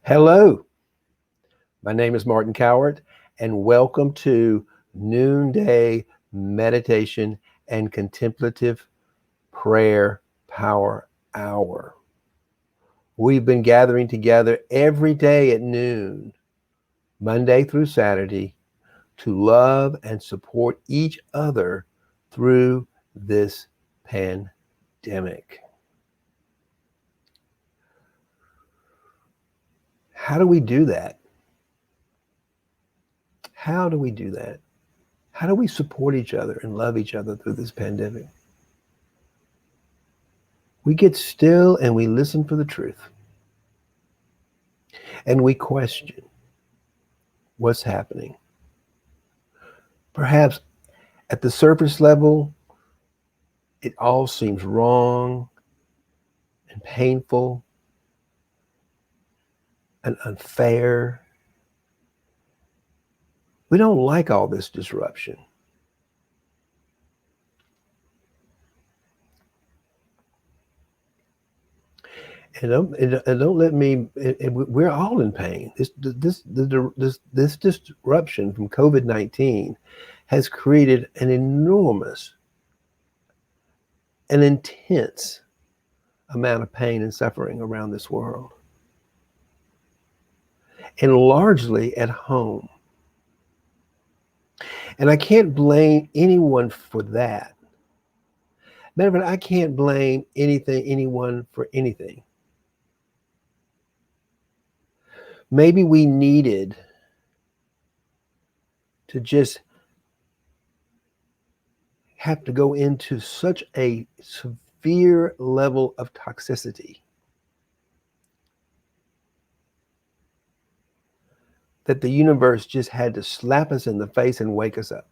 Hello, my name is Martin Cowart, and welcome to Noonday Meditation and Contemplative Prayer Power Hour. We've been gathering together every day at noon, Monday through Saturday, to love and support each other through this pandemic. How do we do that? How do we do that? How do we support each other and love each other through this pandemic? We get still and we listen for the truth. And we question what's happening. Perhaps at the surface level, it all seems wrong and painful and unfair. We don't like all this disruption. And don't let me. We're all in pain. This disruption from COVID-19 has created an enormous, an intense amount of pain and suffering around this world, and largely at home. And I can't blame anyone for that. Matter of fact, I can't blame anyone for anything. Maybe we needed to just have to go into such a severe level of toxicity that the universe just had to slap us in the face and wake us up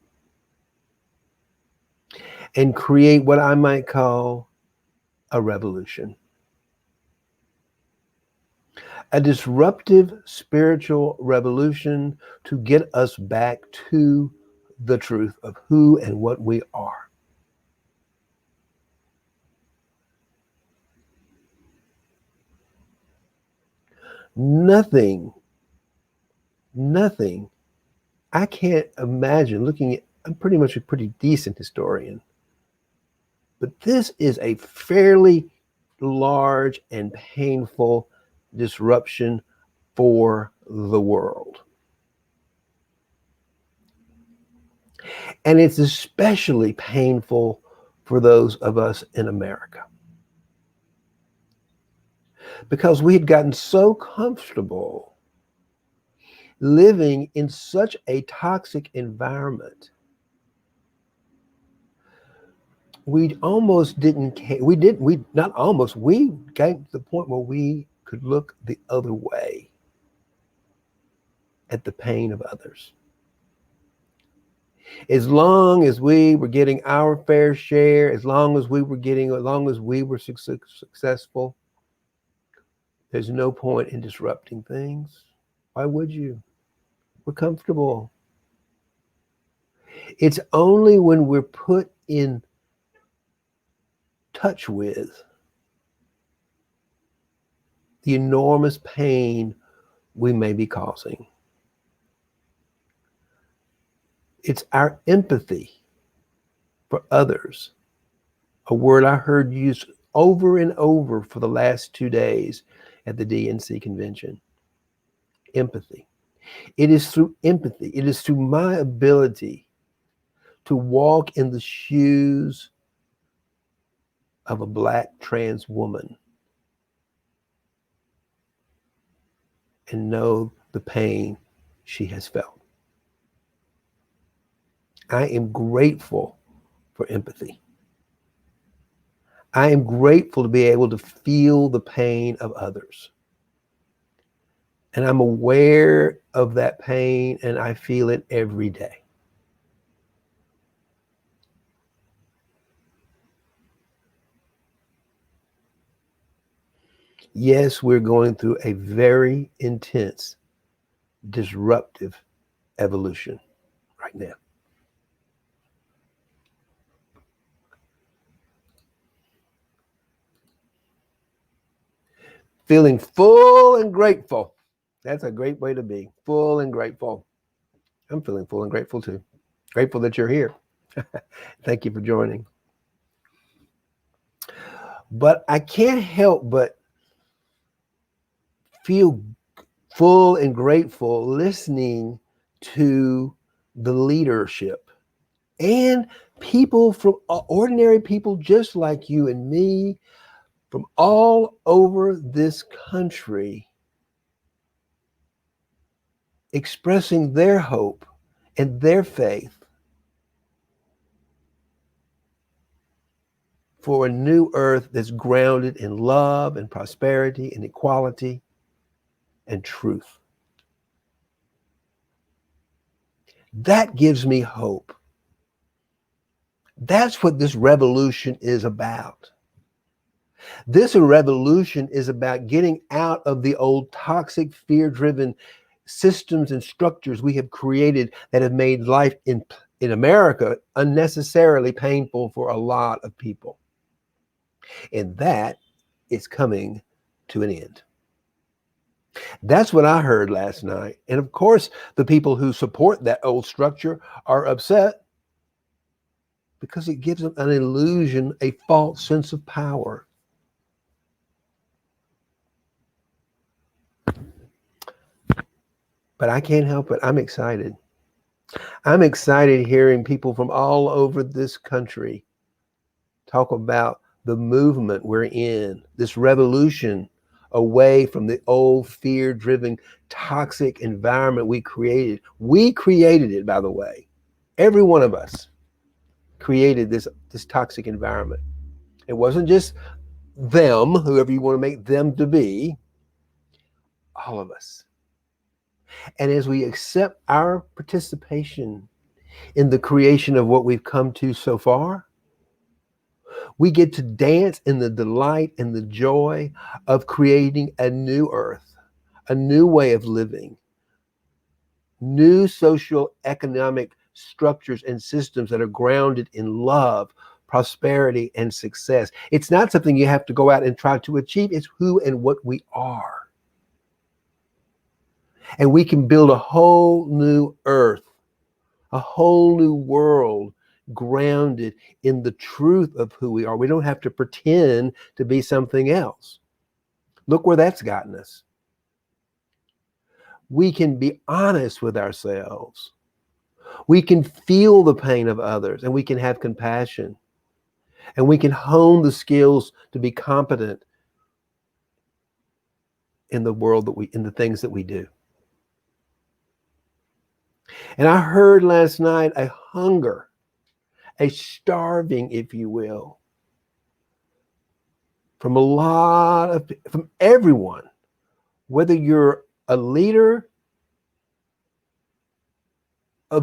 and create what I might call a revolution. A disruptive spiritual revolution to get us back to the truth of who and what we are. Nothing, I can't imagine looking at, I'm pretty much a pretty decent historian, but this is a fairly large and painful disruption for the world. And it's especially painful for those of us in America, because we had gotten so comfortable living in such a toxic environment. We almost didn't care. We got to the point where we could look the other way at the pain of others. As long as we were getting our fair share, as long as we were successful, there's no point in disrupting things. Why would you? We're comfortable. It's only when we're put in touch with the enormous pain we may be causing. It's our empathy for others, a word I heard used over and over for the last 2 days at the DNC convention. Empathy. It is through empathy, it is through my ability to walk in the shoes of a Black trans woman and know the pain she has felt. I am grateful for empathy. I am grateful to be able to feel the pain of others. And I'm aware of that pain, and I feel it every day. Yes, we're going through a very intense, disruptive evolution right now. Feeling full and grateful That's a great way to be. Full and grateful. I'm feeling full and grateful too. Grateful that you're here. Thank you for joining. But I can't help but feel full and grateful listening to the leadership and people from ordinary people just like you and me from all over this country expressing their hope and their faith for a new earth that's grounded in love and prosperity and equality and truth. That gives me hope. That's what this revolution is about. This revolution is about getting out of the old toxic, fear-driven systems and structures we have created that have made life in America unnecessarily painful for a lot of people. And that is coming to an end. That's what I heard last night. And of course, the people who support that old structure are upset because it gives them an illusion, a false sense of power. But I can't help it. I'm excited. I'm excited hearing people from all over this country talk about the movement we're in, this revolution away from the old fear-driven, toxic environment we created. We created it, by the way. Every one of us created this toxic environment. It wasn't just them, whoever you want to make them to be, all of us. And as we accept our participation in the creation of what we've come to so far, we get to dance in the delight and the joy of creating a new earth, a new way of living, new social economic structures and systems that are grounded in love, prosperity, and success. It's not something you have to go out and try to achieve. It's who and what we are. And we can build a whole new earth, a whole new world grounded in the truth of who we are. We don't have to pretend to be something else. Look where that's gotten us. We can be honest with ourselves. We can feel the pain of others, and we can have compassion. And we can hone the skills to be competent in the world in the things that we do. And I heard last night a hunger, a starving, if you will, from from everyone, whether you're a leader, a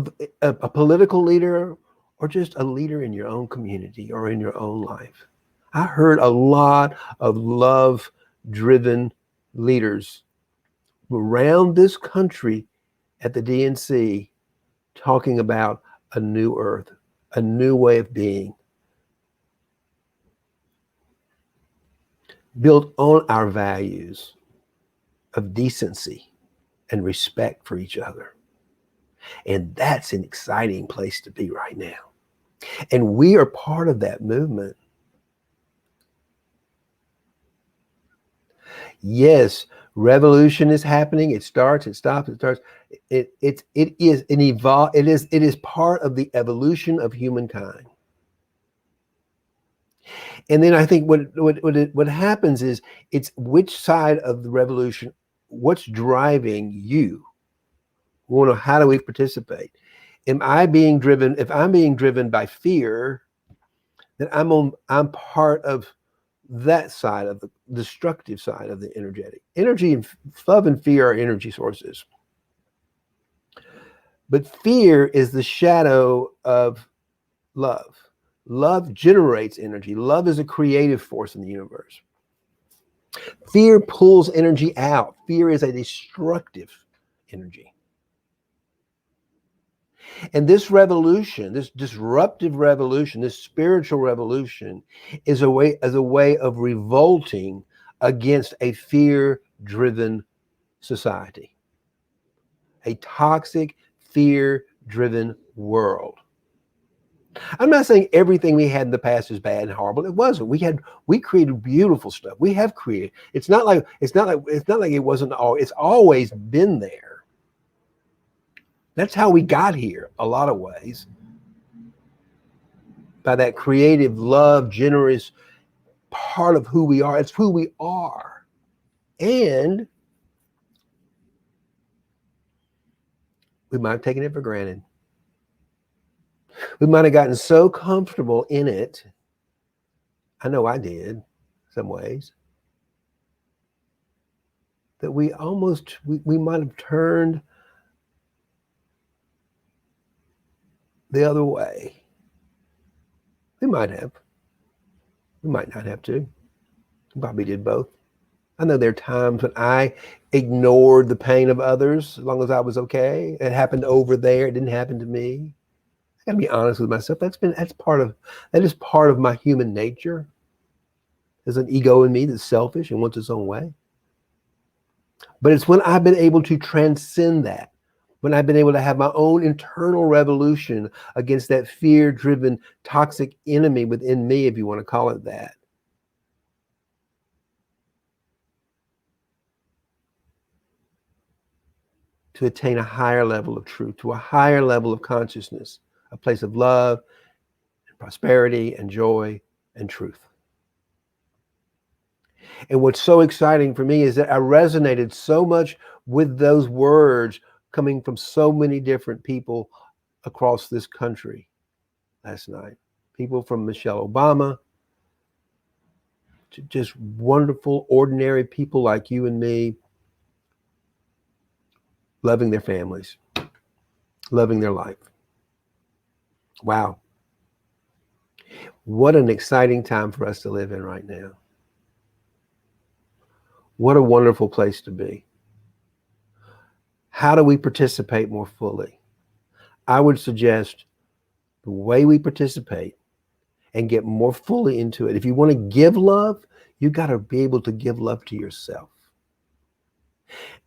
political leader, or just a leader in your own community or in your own life. I heard a lot of love-driven leaders around this country at the DNC talking about a new earth, a new way of being, built on our values of decency and respect for each other. And that's an exciting place to be right now. And we are part of that movement. Yes, revolution is happening. It starts, it stops, it starts. It is part of the evolution of humankind. And then I think what happens is it's which side of the revolution, what's driving you? Well, how do we participate? Am I being driven? If I'm being driven by fear, then I'm part of that side of the destructive side of the energetic. Energy and love and fear are energy sources. But fear is the shadow of love. Love generates energy. Love is a creative force in the universe. Fear pulls energy out. Fear is a destructive energy. And this revolution, this disruptive revolution, this spiritual revolution is a way of revolting against a fear-driven society. a toxic, fear-driven world. I'm not saying everything we had in the past is bad and horrible. It wasn't. We created beautiful stuff. We have created. It's not like it wasn't all. It's always been there. That's how we got here. A lot of ways. By that creative, love, generous part of who we are. It's who we are. And we might have taken it for granted. We might have gotten so comfortable in it. I know I did, some ways, that we might have turned the other way. We might have. We might not have to. We probably did both. I know there are times when I ignored the pain of others as long as I was okay. It happened over there. It didn't happen to me. I gotta be honest with myself. That is part of my human nature. There's an ego in me that's selfish and wants its own way. But it's when I've been able to transcend that, when I've been able to have my own internal revolution against that fear-driven, toxic enemy within me, if you want to call it that. To attain a higher level of truth, to a higher level of consciousness, a place of love, and prosperity, and joy, and truth. And what's so exciting for me is that I resonated so much with those words coming from so many different people across this country last night. People from Michelle Obama, to just wonderful, ordinary people like you and me, loving their families, loving their life. Wow. What an exciting time for us to live in right now. What a wonderful place to be. How do we participate more fully? I would suggest the way we participate and get more fully into it. If you want to give love, you got to be able to give love to yourself.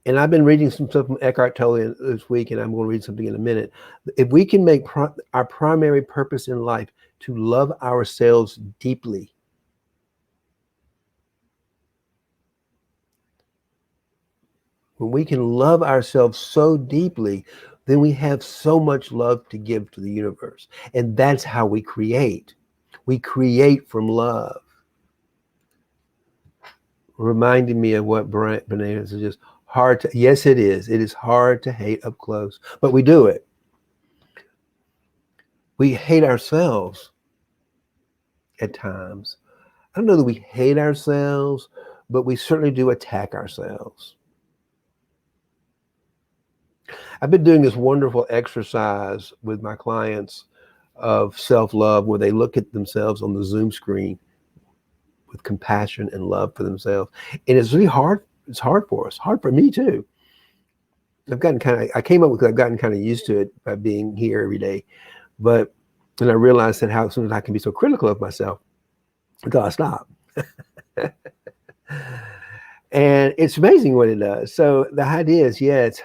And I've been reading some stuff from Eckhart Tolle this week, and I'm going to read something in a minute. If we can make our primary purpose in life to love ourselves deeply, when we can love ourselves so deeply, then we have so much love to give to the universe. And that's how we create. We create from love. Reminding me of what Brene said, just hard to, yes, it is. It is hard to hate up close, but we do it. We hate ourselves at times. I don't know that we hate ourselves, but we certainly do attack ourselves. I've been doing this wonderful exercise with my clients of self-love where they look at themselves on the Zoom screen with compassion and love for themselves. And it's really hard. It's hard for us, hard for me too. I've gotten kind of used to it by being here every day. But then I realized that how sometimes I can be so critical of myself until I stop. And it's amazing what it does. So the idea is, it's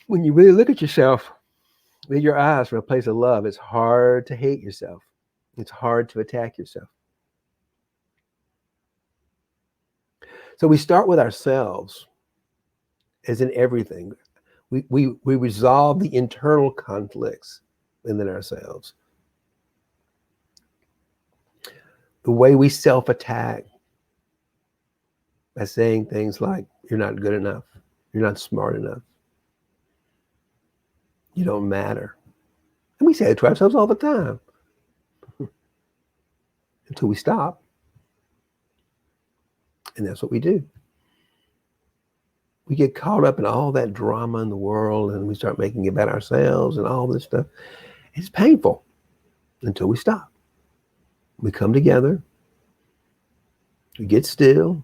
when you really look at yourself with your eyes from a place of love, it's hard to hate yourself. It's hard to attack yourself. So we start with ourselves, as in everything. We resolve the internal conflicts within ourselves. The way we self-attack by saying things like, you're not good enough, you're not smart enough, you don't matter. And we say it to ourselves all the time. Until we stop. And that's what we do. We get caught up in all that drama in the world and we start making it about ourselves and all this stuff. It's painful until we stop. We come together. We get still.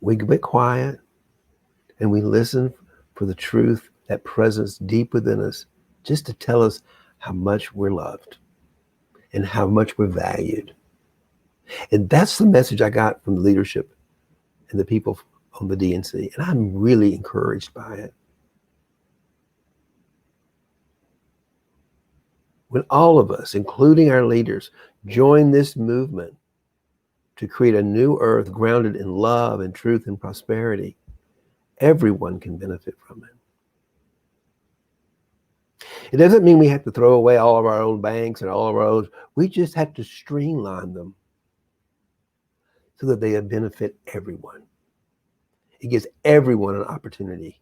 We get quiet. And we listen for the truth, that presence deep within us, just to tell us how much we're loved and how much we're valued. And that's the message I got from the leadership and the people on the DNC, and I'm really encouraged by it. When all of us, including our leaders, join this movement to create a new earth grounded in love and truth and prosperity, everyone can benefit from it. It doesn't mean we have to throw away all of our old banks and all of our old, we just have to streamline them so that they benefit everyone. It gives everyone an opportunity,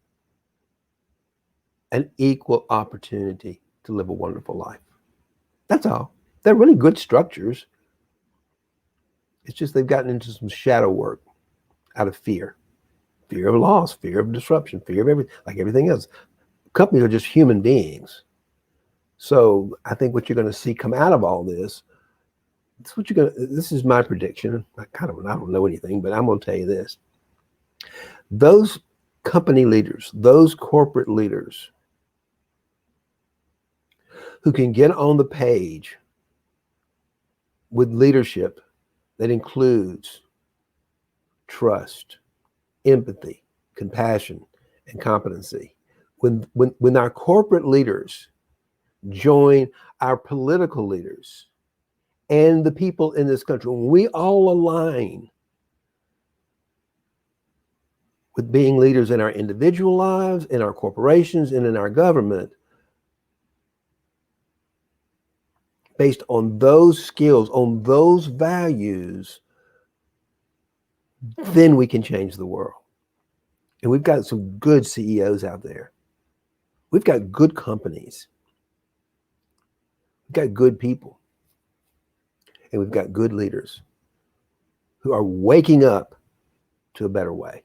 an equal opportunity to live a wonderful life. That's all. They're really good structures. It's just they've gotten into some shadow work out of fear. Fear of loss, fear of disruption, fear of everything, like everything else. Companies are just human beings. So I think what you're going to see come out of all this, this is my prediction. I don't know anything, but I'm going to tell you this. Those company leaders, those corporate leaders who can get on the page with leadership that includes trust, empathy, compassion, and competency. When our corporate leaders join our political leaders and the people in this country, when we all align with being leaders in our individual lives, in our corporations, and in our government, based on those skills, on those values, then we can change the world. And we've got some good CEOs out there. We've got good companies. We've got good people. And we've got good leaders who are waking up to a better way.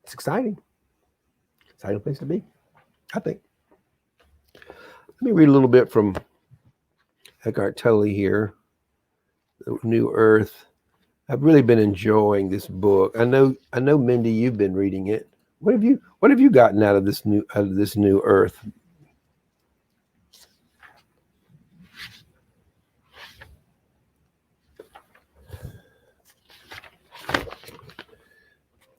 It's exciting. Exciting place to be, I think. Let me read a little bit from Eckhart Tolle here, The New Earth. I've really been enjoying this book. I know, Mindy, you've been reading it. What have you gotten out of this new earth?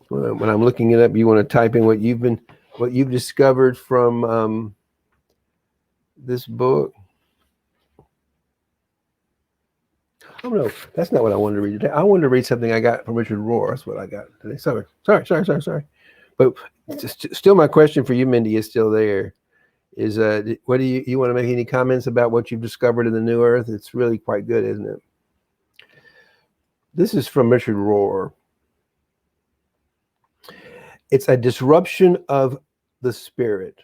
When I'm looking it up, you want to type in what you've discovered from this book. Oh no, that's not what I wanted to read today. I wanted to read something I got from Richard Rohr. That's what I got today. Sorry. But still, my question for you, Mindy, is still there. Is what do you want to make any comments about what you've discovered in the New Earth? It's really quite good, isn't it? This is from Richard Rohr. It's a disruption of the spirit.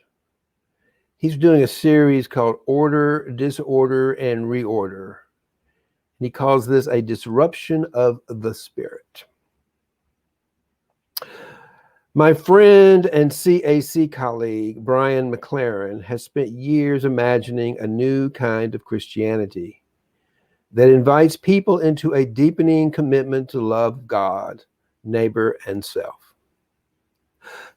He's doing a series called Order, Disorder, and Reorder. He calls this a disruption of the spirit. My friend and CAC colleague, Brian McLaren, has spent years imagining a new kind of Christianity that invites people into a deepening commitment to love God, neighbor, and self.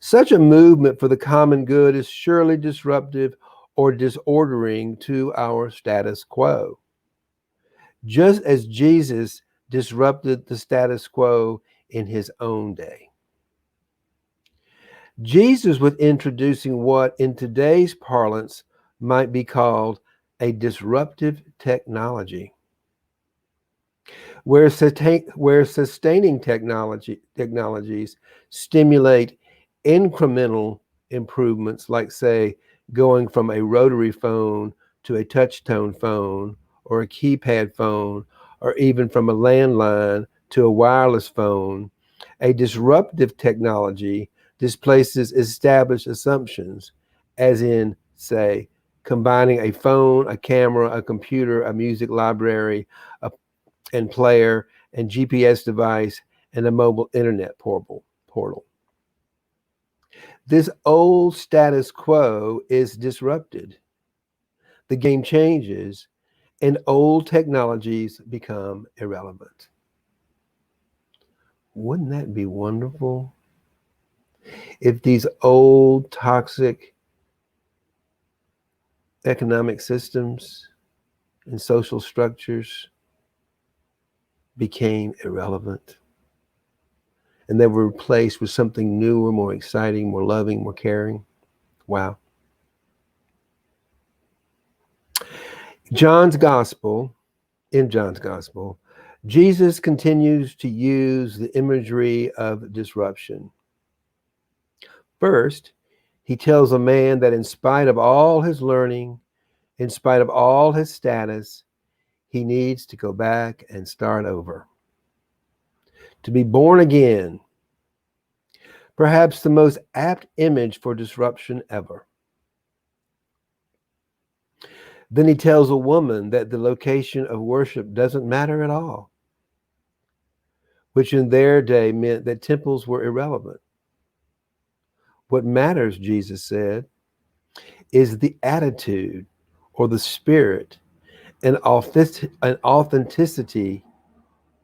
Such a movement for the common good is surely disruptive or disordering to our status quo. Just as Jesus disrupted the status quo in his own day. Jesus was introducing what in today's parlance might be called a disruptive technology, where sustaining technologies stimulate incremental improvements, like, say, going from a rotary phone to a touch-tone phone, or a keypad phone, or even from a landline to a wireless phone. A disruptive technology displaces established assumptions, as in, say, combining a phone, a camera, a computer, a music library, and player, and GPS device, and a mobile internet portal. This old status quo is disrupted. The game changes, and old technologies become irrelevant. Wouldn't that be wonderful? If these old toxic economic systems and social structures became irrelevant. and they were replaced with something newer, more exciting, more loving, more caring. Wow. John's Gospel, in John's Gospel, Jesus continues to use the imagery of disruption. First, he tells a man that in spite of all his learning, in spite of all his status, he needs to go back and start over. To be born again, perhaps the most apt image for disruption ever. Then he tells a woman that the location of worship doesn't matter at all, which in their day meant that temples were irrelevant. What matters, Jesus said, is the attitude or the spirit and authenticity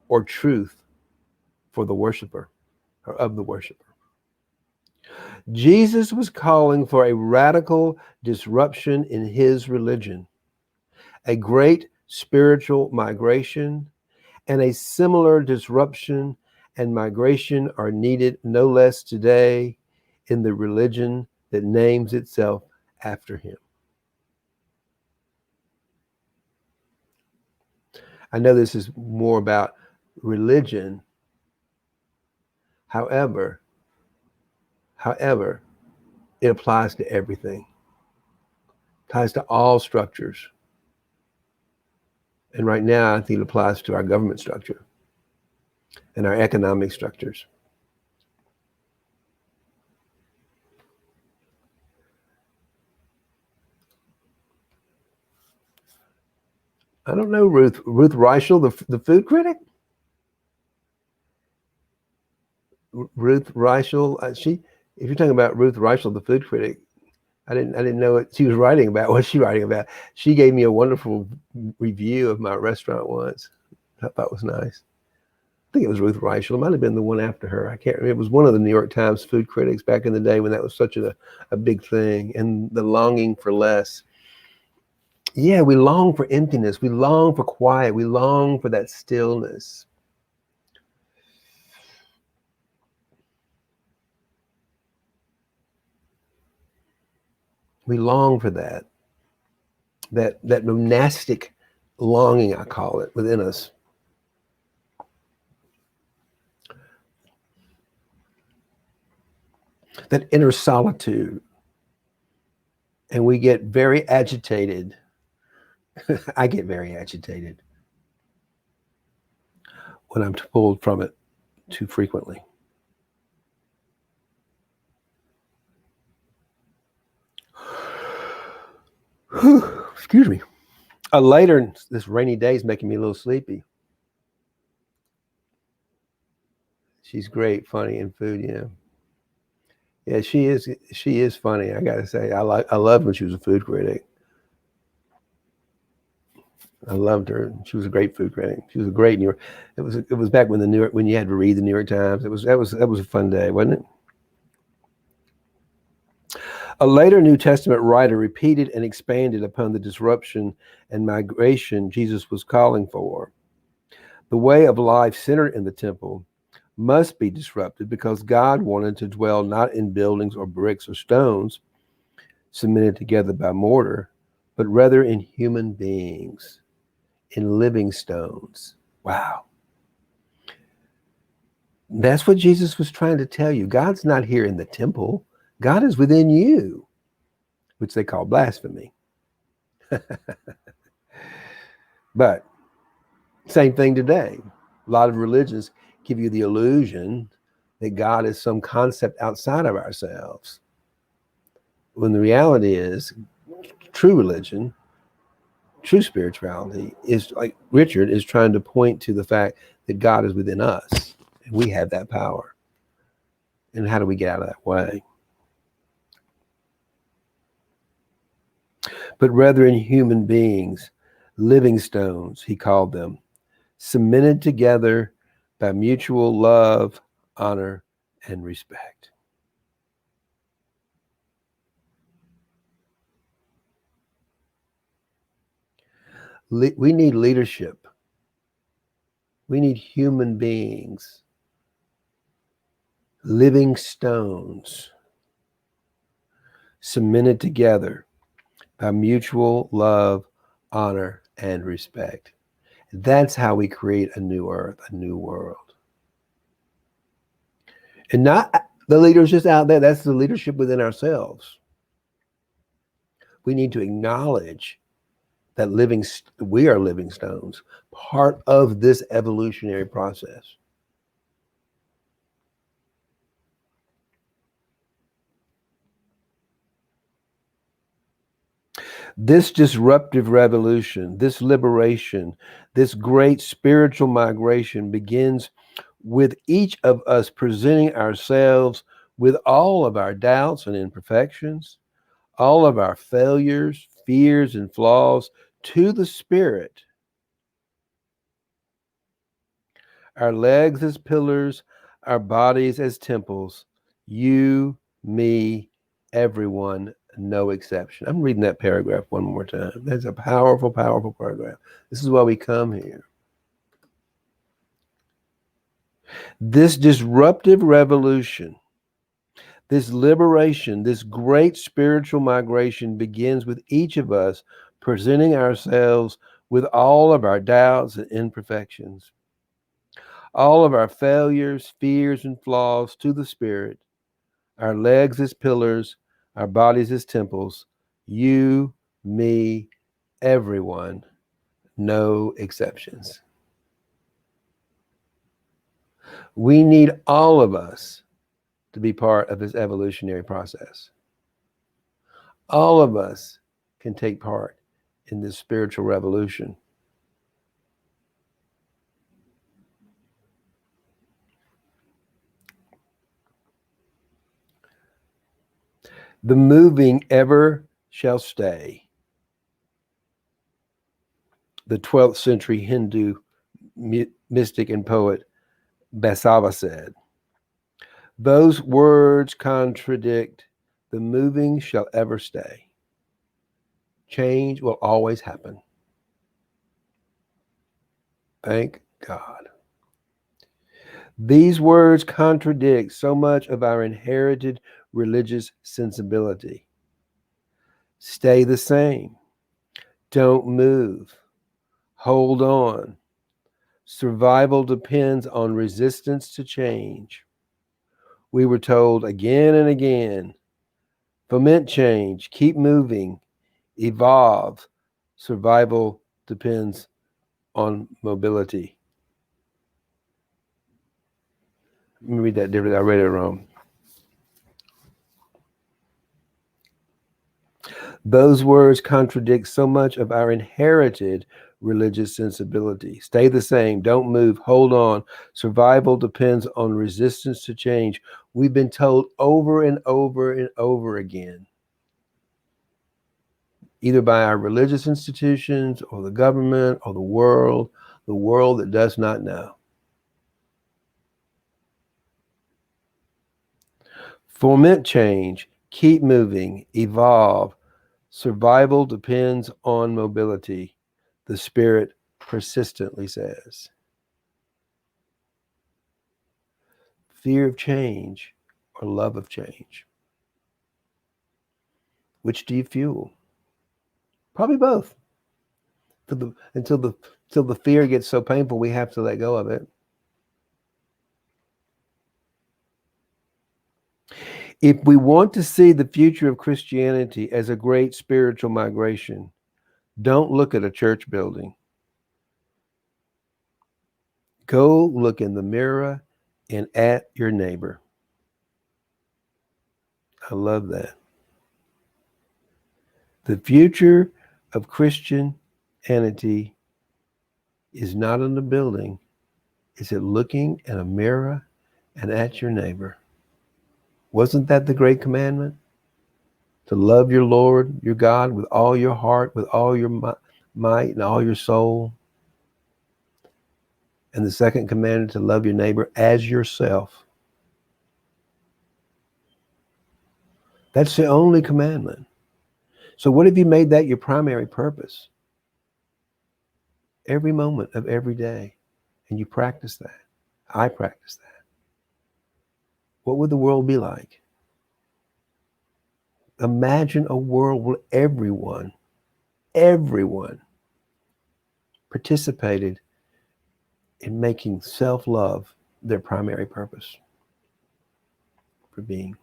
or truth for the worshiper or of the worshiper. Jesus was calling for a radical disruption in his religion, a great spiritual migration, and a similar disruption and migration are needed no less today in the religion that names itself after him. I know this is more about religion. However, it applies to everything. It applies to all structures. And right now, I think it applies to our government structure and our economic structures. I don't know, Ruth Reichel, the food critic. Ruth Reichel, if you're talking about Ruth Reichel, the food critic, I didn't know what she was writing about. What's she writing about? She gave me a wonderful review of my restaurant once. I thought it was nice. I think it was Ruth Reichel. It might have been the one after her. I can't remember. It was one of the New York Times food critics back in the day when that was such a big thing. And the longing for less. Yeah, we long for emptiness. We long for quiet. We long for that stillness. We long for that monastic longing, I call it, within us. That inner solitude. And we get very agitated. I get very agitated when I'm pulled from it too frequently. Excuse me. Later, this rainy day is making me a little sleepy. She's great, funny, and food, yeah. Yeah, she is funny. I gotta say, I loved when she was a food critic. I loved her. She was a great food critic. She was a great New York. It was back when when you had to read the New York Times. That was a fun day, wasn't it? A later New Testament writer repeated and expanded upon the disruption and migration Jesus was calling for. The way of life centered in the temple must be disrupted because God wanted to dwell not in buildings or bricks or stones cemented together by mortar, but rather in human beings, in living stones. Wow. That's what Jesus was trying to tell you. God's not here in the temple. God is within you, which they call blasphemy. But same thing today. A lot of religions give you the illusion that God is some concept outside of ourselves, when the reality is true religion, true spirituality is, like Richard is trying to point to the fact that God is within us and we have that power. And how do we get out of that way? But rather in human beings, living stones, he called them, cemented together by mutual love, honor, and respect. We need leadership. We need human beings living stones cemented together by mutual love, honor, and respect. That's how we create a new earth, a new world. And not the leaders just out there, that's the leadership within ourselves. We need to acknowledge that we are living stones, part of this evolutionary process. This disruptive revolution, this liberation, this great spiritual migration begins with each of us presenting ourselves with all of our doubts and imperfections, all of our failures, fears, and flaws to the Spirit. Our legs as pillars, our bodies as temples, you, me, everyone, no exception. I'm reading that paragraph one more time. That's a powerful, powerful paragraph. This is why we come here. This disruptive revolution, this liberation, this great spiritual migration begins with each of us presenting ourselves with all of our doubts and imperfections, all of our failures, fears, and flaws to the Spirit, our legs as pillars, our bodies as temples, you, me, everyone, no exceptions. We need all of us to be part of this evolutionary process. All of us can take part in this spiritual revolution. The moving ever shall stay. The 12th century Hindu mystic and poet Basava said, those words contradict. The moving shall ever stay. Change will always happen. Thank God. These words contradict so much of our inherited religious sensibility. Stay the same. Don't move. Hold on. Survival depends on resistance to change. We were told again and again, foment change, keep moving, evolve. Survival depends on mobility. Let me read that differently. I read it wrong. Those words contradict so much of our inherited religious sensibility. Stay the same. Don't move. Hold on. Survival depends on resistance to change. We've been told over and over and over again, either by our religious institutions or the government or the world that does not know. Foment change. Keep moving. Evolve. Survival depends on mobility, the Spirit persistently says. Fear of change or love of change? Which do you fuel? Probably both. Until the fear gets so painful, we have to let go of it. If we want to see the future of Christianity as a great spiritual migration, don't look at a church building. Go look in the mirror and at your neighbor. I love that. The future of Christianity is not in the building. It's at looking in a mirror and at your neighbor. Wasn't that the great commandment? To love your Lord, your God, with all your heart, with all your might, and all your soul. And the second commandment, to love your neighbor as yourself. That's the only commandment. So what if you made that your primary purpose? Every moment of every day. And you practice that. I practice that. what would the world be like? Imagine a world where everyone participated in making self-love their primary purpose for being.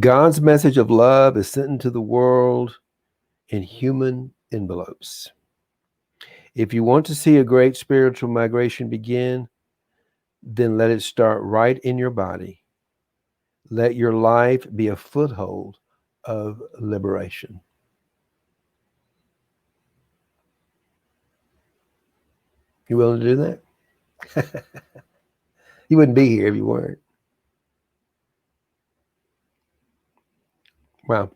God's message of love is sent into the world in human envelopes. If you want to see a great spiritual migration begin, then let it start right in your body. Let your life be a foothold of liberation. You willing to do that? You wouldn't be here if you weren't. Wow.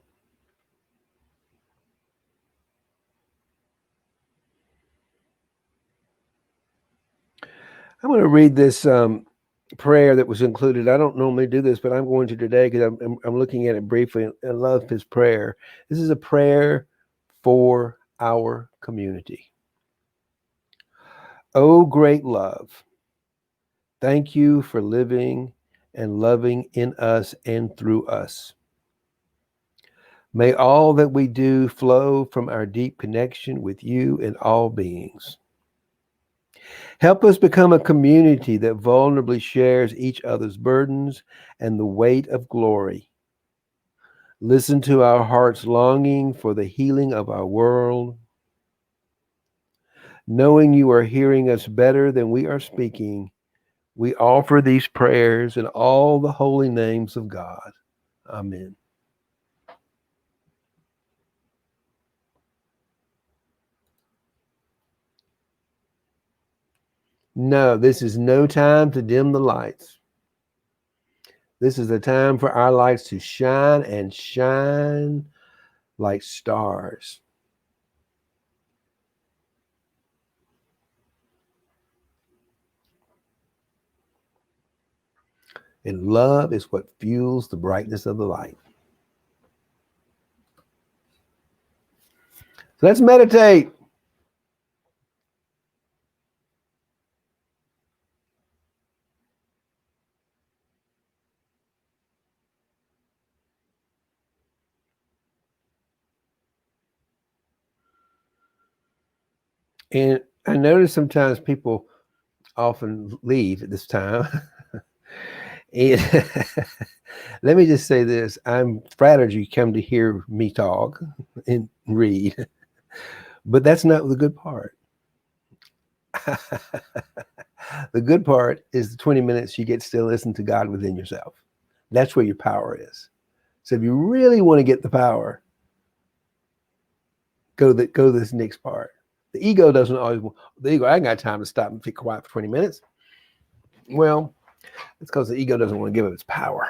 I'm going to read this prayer that was included. I don't normally do this, but I'm going to today because I'm looking at it briefly. I love his prayer. This is a prayer for our community. Oh, great love, thank you for living and loving in us and through us. May all that we do flow from our deep connection with you and all beings. Help us become a community that vulnerably shares each other's burdens and the weight of glory. Listen to our heart's longing for the healing of our world. Knowing you are hearing us better than we are speaking, we offer these prayers in all the holy names of God. Amen. No, this is no time to dim the lights. This is a time for our lights to shine and shine like stars. And love is what fuels the brightness of the light. So let's meditate. And I notice sometimes people often leave at this time. And let me just say this. I'm flattered you come to hear me talk and read, but that's not the good part. The good part is the 20 minutes you get to still listen to God within yourself. That's where your power is. So if you really want to get the power, go this next part. The ego doesn't always, the ego, I ain't got time to stop and be quiet for 20 minutes. Well, it's because the ego doesn't want to give up its power.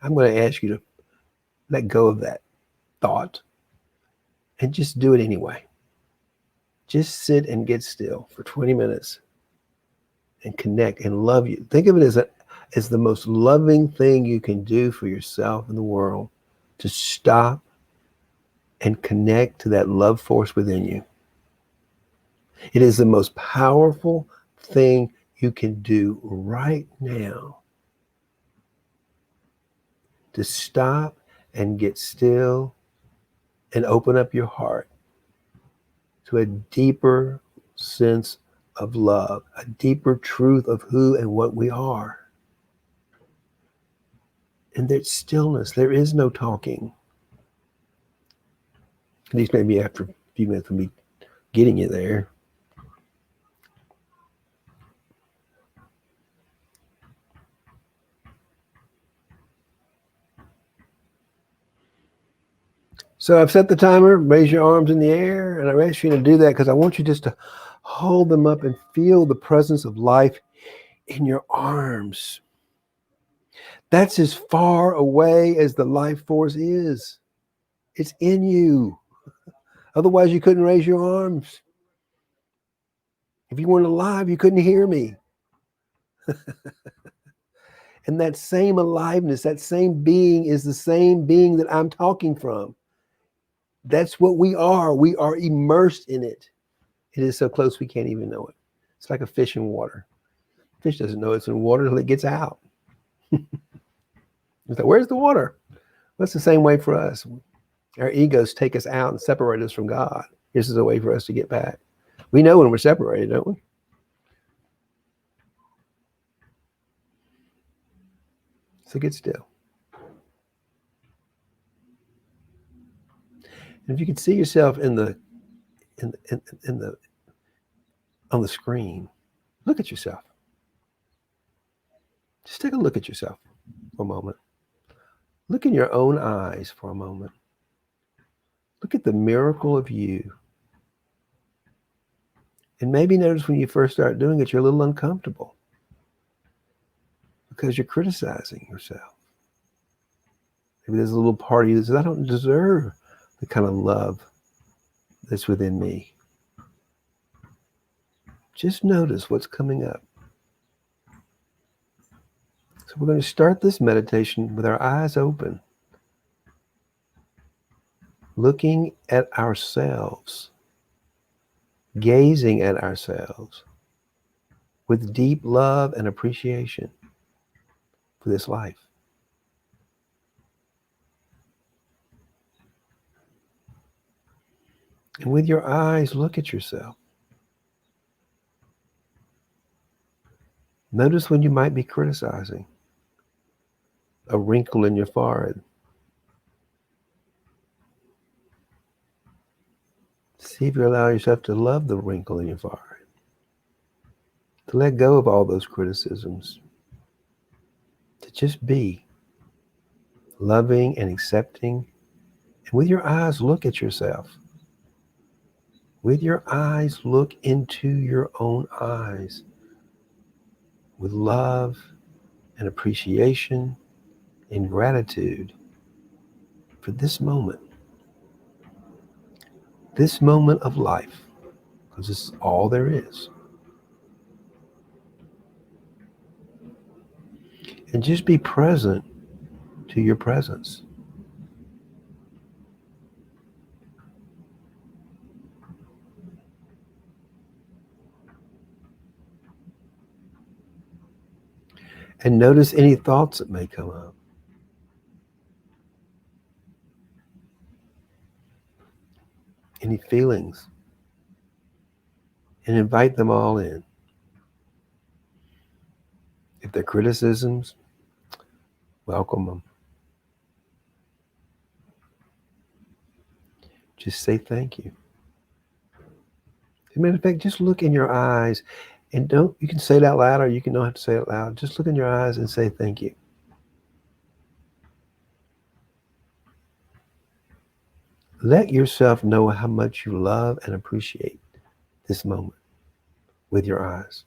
I'm going to ask you to let go of that thought and just do it anyway. Just sit and get still for 20 minutes and connect and love you. Think of it as the most loving thing you can do for yourself and the world, to stop and connect to that love force within you. It is the most powerful thing you can do right now, to stop and get still and open up your heart to a deeper sense of love, a deeper truth of who and what we are. And there's stillness. There is no talking. At least maybe after a few minutes of me getting you there. So I've set the timer. Raise your arms in the air, and I ask you to do that because I want you just to hold them up and feel the presence of life in your arms. That's as far away as the life force is. It's in you. Otherwise, you couldn't raise your arms. If you weren't alive, you couldn't hear me. And that same aliveness, that same being is the same being that I'm talking from. That's what we are. We are immersed in it. It is so close we can't even know it. It's like a fish in water. Fish doesn't know it's in water until it gets out. It's like, where's the water? Well, it's the same way for us. Our egos take us out and separate us from God. This is a way for us to get back. We know when we're separated, don't we? So get still. And if you could see yourself in the on the screen, look at yourself. Just take a look at yourself for a moment. Look in your own eyes for a moment. Look at the miracle of you. And maybe notice when you first start doing it, you're a little uncomfortable because you're criticizing yourself. Maybe there's a little part of you that says, I don't deserve the kind of love that's within me. Just notice what's coming up. So we're going to start this meditation with our eyes open, looking at ourselves, gazing at ourselves with deep love and appreciation for this life. And with your eyes, look at yourself. Notice when you might be criticizing. A wrinkle in your forehead. See if you allow yourself to love the wrinkle in your forehead. To let go of all those criticisms. To just be loving and accepting. And with your eyes, look at yourself. With your eyes, look into your own eyes. With love and appreciation and gratitude for this moment of life, because this is all there is. And just be present to your presence. And notice any thoughts that may come up. Any feelings. And invite them all in. If they're criticisms, welcome them. Just say thank you. As a matter of fact, just look in your eyes and you can say it out loud or you don't have to say it loud. Just look in your eyes and say thank you. Let yourself know how much you love and appreciate this moment with your eyes.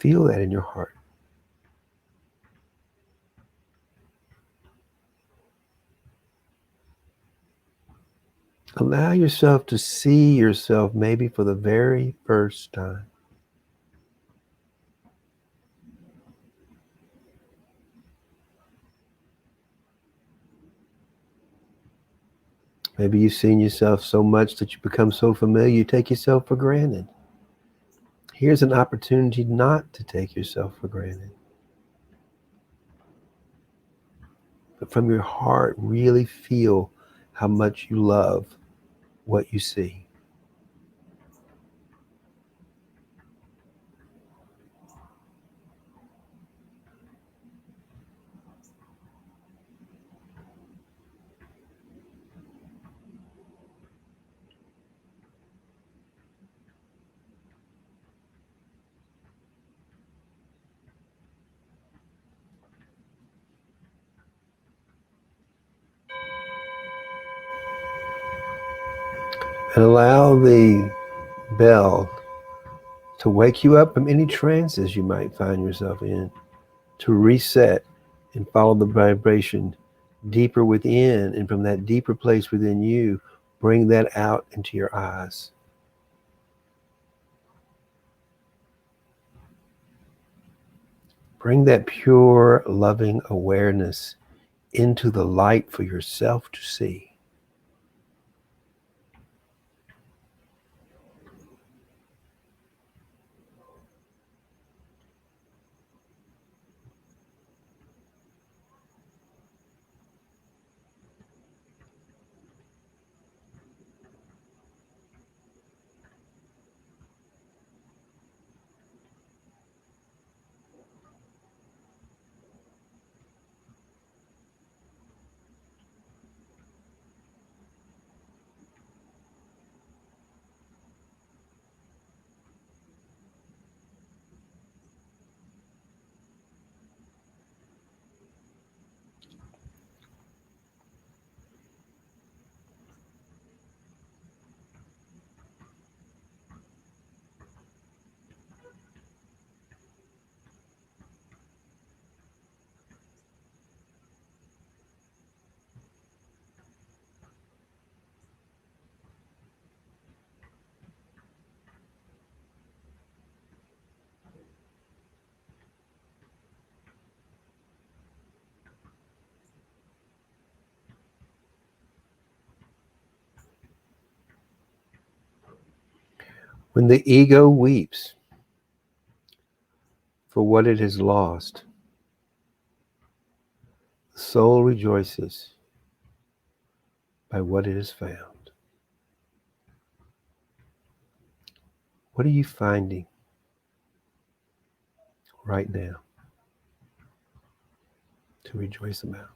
Feel that in your heart. Allow yourself to see yourself maybe for the very first time. Maybe you've seen yourself so much that you become so familiar, you take yourself for granted. Here's an opportunity not to take yourself for granted. But from your heart, really feel how much you love what you see. And allow the bell to wake you up from any trances you might find yourself in, to reset and follow the vibration deeper within, and from that deeper place within you, bring that out into your eyes. Bring that pure, loving awareness into the light for yourself to see. When the ego weeps for what it has lost, the soul rejoices by what it has found. What are you finding right now to rejoice about?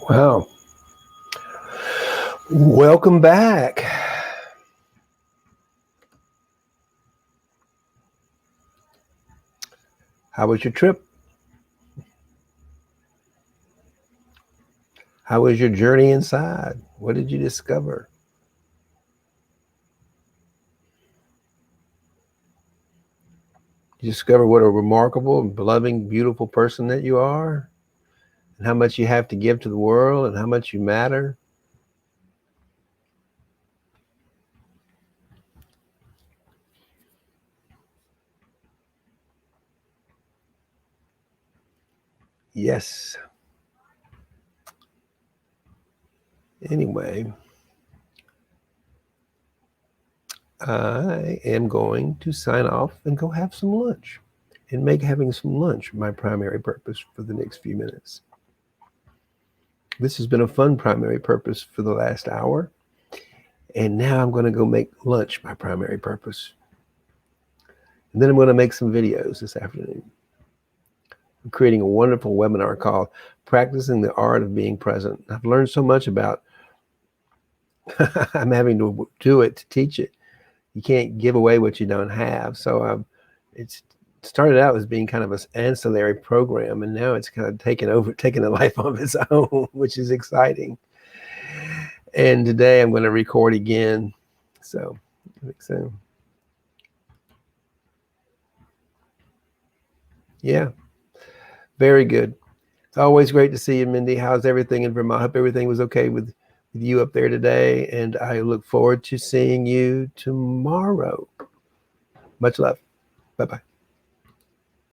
Wow. Welcome back. How was your trip? How was your journey inside? What did you discover? You discover what a remarkable and loving, beautiful person that you are, and how much you have to give to the world, and how much you matter. Yes. Anyway, I am going to sign off and go have some lunch and make having some lunch my primary purpose for the next few minutes. This has been a fun primary purpose for the last hour. And now I'm going to go make lunch my primary purpose. And then I'm going to make some videos this afternoon. I'm creating a wonderful webinar called Practicing the Art of Being Present. I've learned so much about I'm having to do it to teach it. You can't give away what you don't have. So it's started out as being kind of an ancillary program, and now it's kind of taken a life of its own, which is exciting. And today I'm going to record again. So, yeah, very good. It's always great to see you, Mindy. How's everything in Vermont? I hope everything was okay with you up there today. And I look forward to seeing you tomorrow. Much love. Bye-bye.